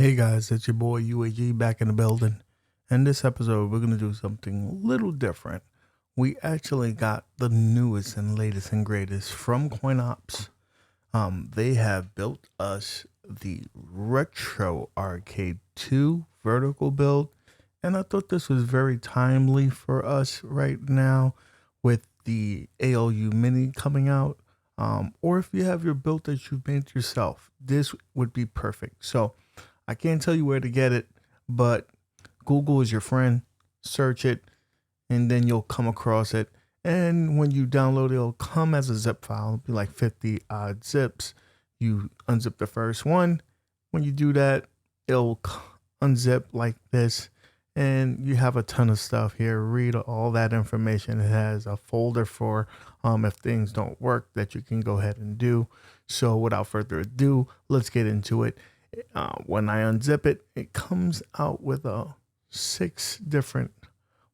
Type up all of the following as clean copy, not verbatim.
Hey guys, it's your boy UAG back in the building. In this episode, we're going to do something a little different. We actually got the newest and latest and greatest from Coinops. They have built us the Retro Arcade 2 vertical build, and I thought this was very timely for us right now with the ALU Mini coming out. Or if you have your build that you've made yourself, this would be perfect. So, I can't tell you where to get it, but Google is your friend. Search it, and then you'll come across it. And when you download it, it'll come as a zip file. It'll be like 50 odd zips. You unzip the first one. When you do that, it'll unzip like this. And you have a ton of stuff here. Read all that information. It has a folder for if things don't work that you can go ahead and do. So without further ado, let's get into it. When I unzip it, it comes out with 6 different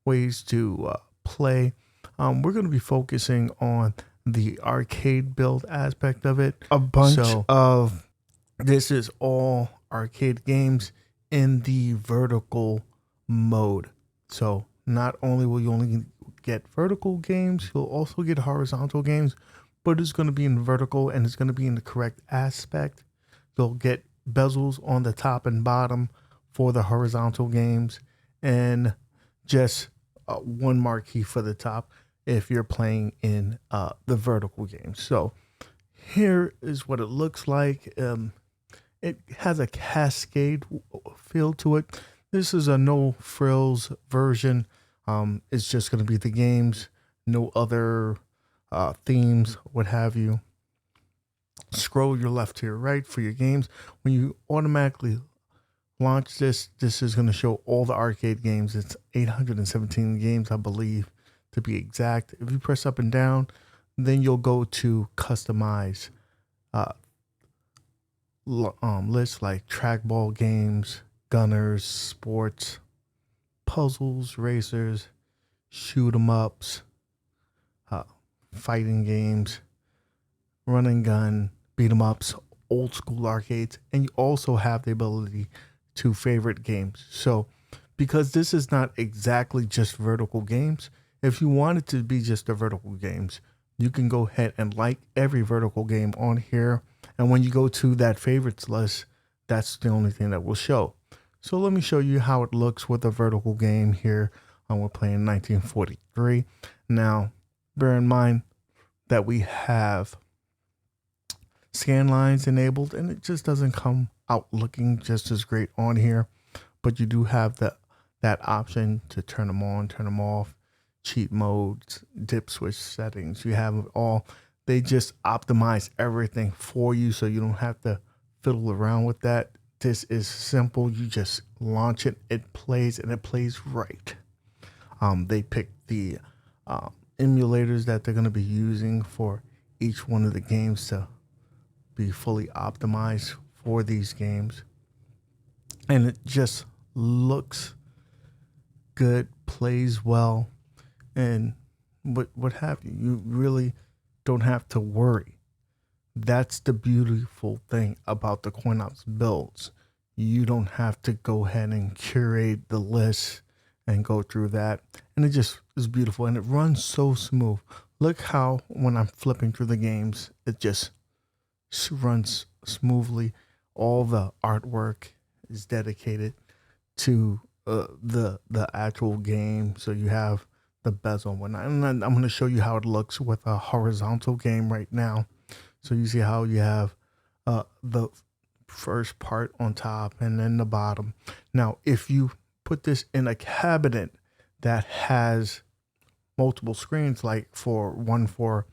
ways to play. We're going to be focusing on the arcade build aspect of it. A bunch of this is all arcade games in the vertical mode. So not only will you only get vertical games, you'll also get horizontal games, but it's going to be in vertical and it's going to be in the correct aspect. You'll get bezels on the top and bottom for the horizontal games, and just one marquee for the top if you're playing in the vertical games. So here is what it looks like. It has a cascade feel to it. This is a no frills version. It's just going to be the games, no other themes, what have you. Scroll your left to your right for your games. When you automatically launch this is going to show all the arcade games. It's 817 games, I believe, to be exact. If you press up and down, then you'll go to customize lists like trackball games, gunners, sports, puzzles, racers, shoot 'em ups, fighting games, run and gun, beat 'em ups, old school arcades, and you also have the ability to favorite games. So because this is not exactly just vertical games, if you want it to be just the vertical games, you can go ahead and like every vertical game on here. And when you go to that favorites list, that's the only thing that will show. So let me show you how it looks with a vertical game here. We're playing 1943. Now, bear in mind that we have scan lines enabled, and it just doesn't come out looking just as great on here. But you do have that option to turn them on, turn them off, cheat modes, dip switch settings. You have it all. They just optimize everything for you, so you don't have to fiddle around with that. This is simple. You just launch it, it plays, and it plays right. They pick the emulators that they're going to be using for each one of the games to be fully optimized for these games. And it just looks good, plays well, and what have you. You really don't have to worry. That's the beautiful thing about the Coinops builds. You don't have to go ahead and curate the list and go through that. And it just is beautiful, and it runs so smooth. Look how when I'm flipping through the games, it just runs smoothly. All the artwork is dedicated to the actual game. So you have the bezel and whatnot. And I'm going to show you how it looks with a horizontal game right now. So you see how you have the first part on top and then the bottom. Now, if you put this in a cabinet that has multiple screens, like for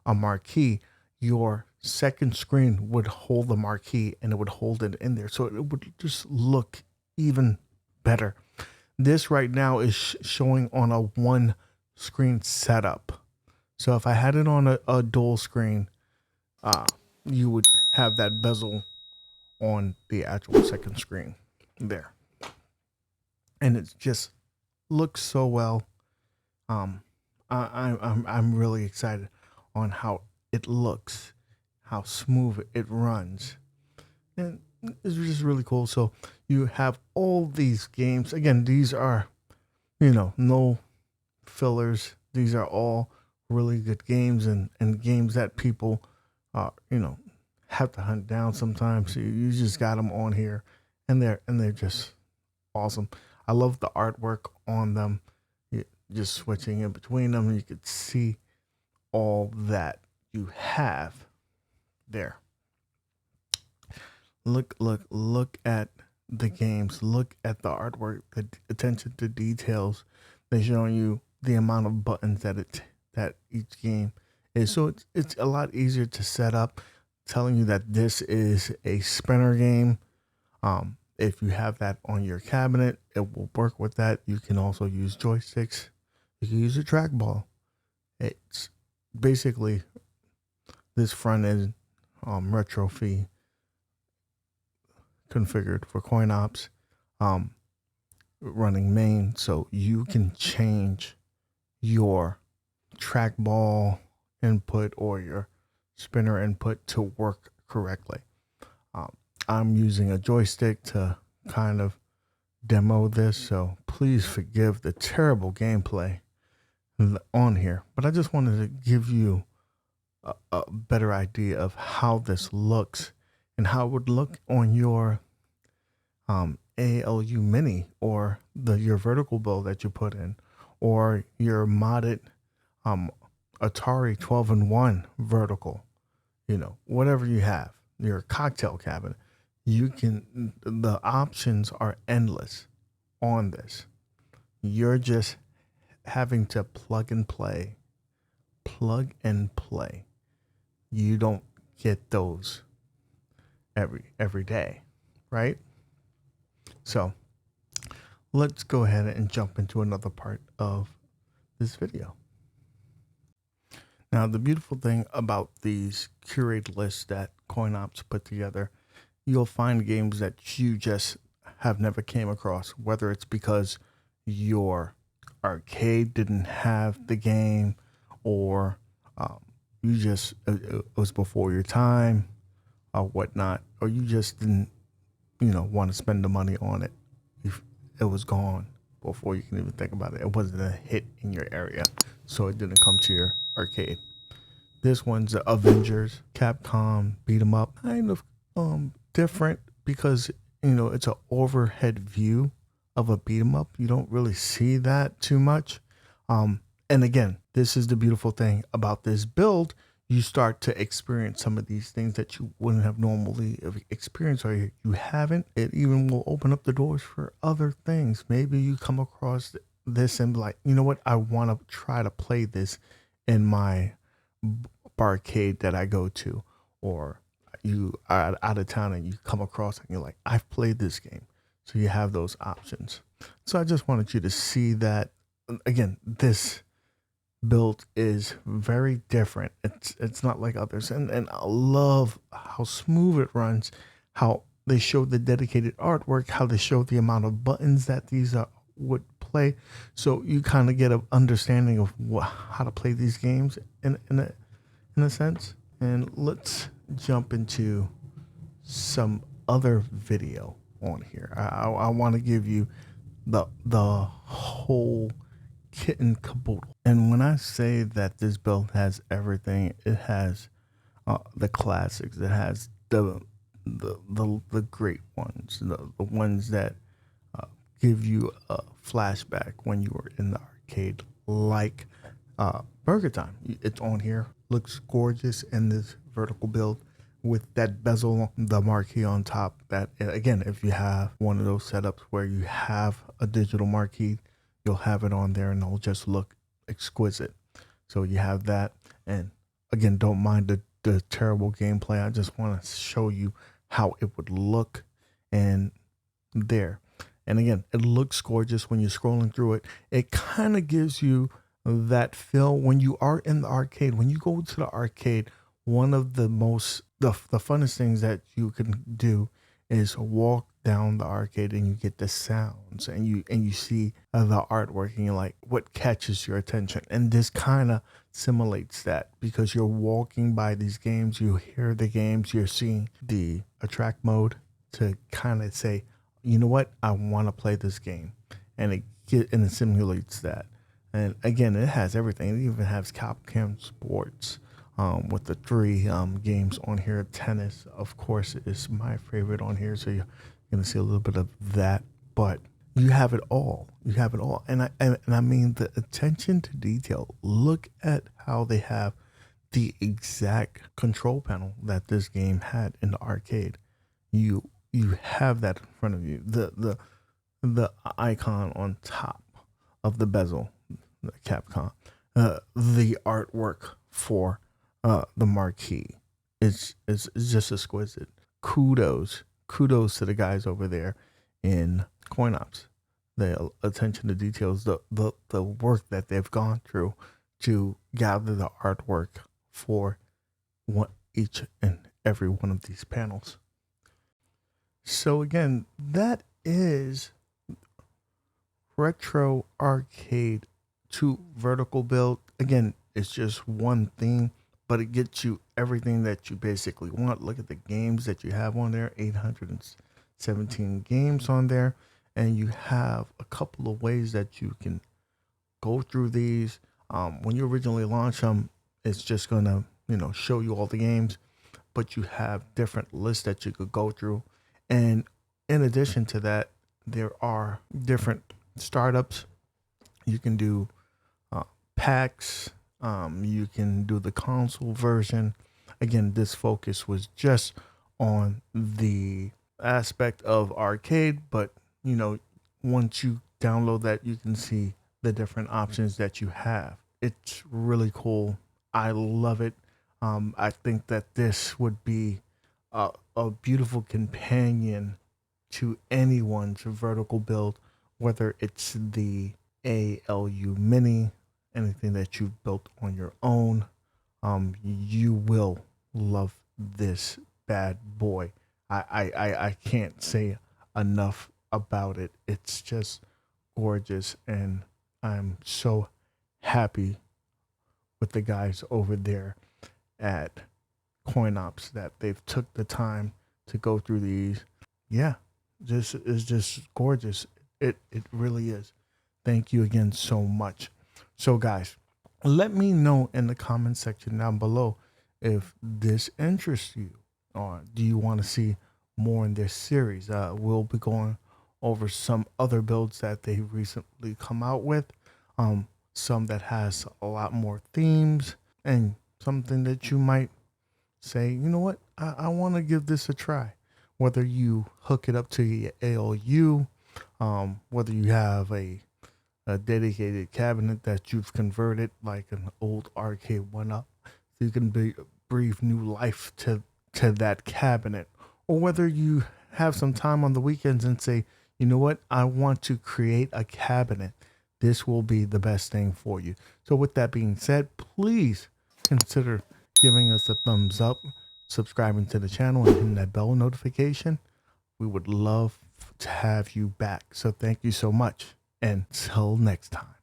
a marquee, your second screen would hold the marquee and it would hold it in there. So it would just look even better. This right now is showing on a one screen setup. So if I had it on a dual screen, you would have that bezel on the actual second screen there. And it just looks so well. I'm really excited on how it looks, how smooth it runs. And it's just really cool. So you have all these games. Again, these are, no fillers. These are all really good games, and games that people, have to hunt down sometimes. So you just got them on here, and they're just awesome. I love the artwork on them. Just switching in between them, you could see all that you have there. Look at the games. Look at the artwork, the attention to details. They're showing you the amount of buttons that each game is. So it's a lot easier to set up. Telling you that this is a spinner game. If you have that on your cabinet, it will work with that. You can also use joysticks. You can use a trackball. It's basically this front end retro fee configured for Coinops, running main, so you can change your trackball input or your spinner input to work correctly. I'm using a joystick to kind of demo this, so please forgive the terrible gameplay on here. But I just wanted to give you a better idea of how this looks and how it would look on your ALU Mini, or your vertical build that you put in, or your modded Atari 12-in-1 vertical, whatever you have, your cocktail cabinet. The options are endless on this. You're just having to plug and play. You don't get those every day, right? So let's go ahead and jump into another part of this video. Now, the beautiful thing about these curated lists that Coinops put together, you'll find games that you just have never came across, whether it's because your arcade didn't have the game, or you just it was before your time or whatnot, or you just didn't want to spend the money on it. If it was gone before you can even think about it, it wasn't a hit in your area, so it didn't come to your arcade. This one's Avengers, Capcom beat 'em up, kind of different because it's an overhead view of a beat 'em up. You don't really see that too much. And again, this is the beautiful thing about this build. You start to experience some of these things that you wouldn't have normally experienced, or you haven't. It even will open up the doors for other things. Maybe you come across this and be like, you know what, I want to try to play this in my barcade that I go to, or you are out of town and you come across it and you're like, I've played this game. So you have those options. So I just wanted you to see that, again, this build is very different. It's not like others, and I love how smooth it runs, how they show the dedicated artwork, how they show the amount of buttons that these would play, so you kind of get an understanding of how to play these games in a sense. And let's jump into some other video on here. I want to give you the whole kit and caboodle. And when I say that this build has everything, it has the classics. It has the great ones, the ones that give you a flashback when you were in the arcade, like Burger Time. It's on here. Looks gorgeous in this vertical build with that bezel, the marquee on top. That, again, if you have one of those setups where you have a digital marquee, you'll have it on there and it'll just look exquisite. So you have that. And again, don't mind the terrible gameplay. I just want to show you how it would look and there. And again, it looks gorgeous when you're scrolling through it. It kind of gives you that feel when you are in the arcade. When you go to the arcade, one of the funnest things that you can do is walk down the arcade and you get the sounds and you see the artwork and you're like, what catches your attention? And this kind of simulates that, because you're walking by these games, you hear the games, you're seeing the attract mode to kind of say, you know what, I want to play this game, and it simulates that. And again, it has everything. It even has Capcom Sports with the three games on here. Tennis, of course, is my favorite on here, so you're gonna see a little bit of that. But you have it all. You have it all, and I mean the attention to detail. Look at how they have the exact control panel that this game had in the arcade. You have that in front of you. The icon on top of the bezel, the Capcom, the artwork for the marquee. It's just exquisite. Kudos to the guys over there in Coinops. The attention to details, the work that they've gone through to gather the artwork for each and every one of these panels. So again, that is Retro Arcade 2 vertical build. Again, it's just one thing, but it gets you everything that you basically want. Look at the games that you have on there, 817 games on there, and you have a couple of ways that you can go through these. When you originally launch them, it's just gonna show you all the games, but you have different lists that you could go through. And in addition to that, there are different startups. You can do packs. You can do the console version. Again, this focus was just on the aspect of arcade, but once you download that, you can see the different options that you have. It's really cool. I love it. I think that this would be a beautiful companion to anyone's vertical build, whether it's the ALU Mini, anything that you've built on your own. You will love this bad boy. I can't say enough about it. It's just gorgeous, and I'm so happy with the guys over there at Coinops that they've took the time to go through these. Yeah, this is just gorgeous. It really is. Thank you again so much. So guys, let me know in the comment section down below if this interests you, or do you want to see more in this series. We'll be going over some other builds that they recently come out with, some that has a lot more themes, and something that you might say, you know what, I want to give this a try. Whether you hook it up to your ALU, whether you have a dedicated cabinet that you've converted like an old arcade one up, so you can breathe new life to that cabinet, or whether you have some time on the weekends and say, you know what, I want to create a cabinet. This will be the best thing for you. So with that being said, please consider giving us a thumbs up, subscribing to the channel, and hitting that bell notification. We would love to have you back. So thank you so much. Until next time.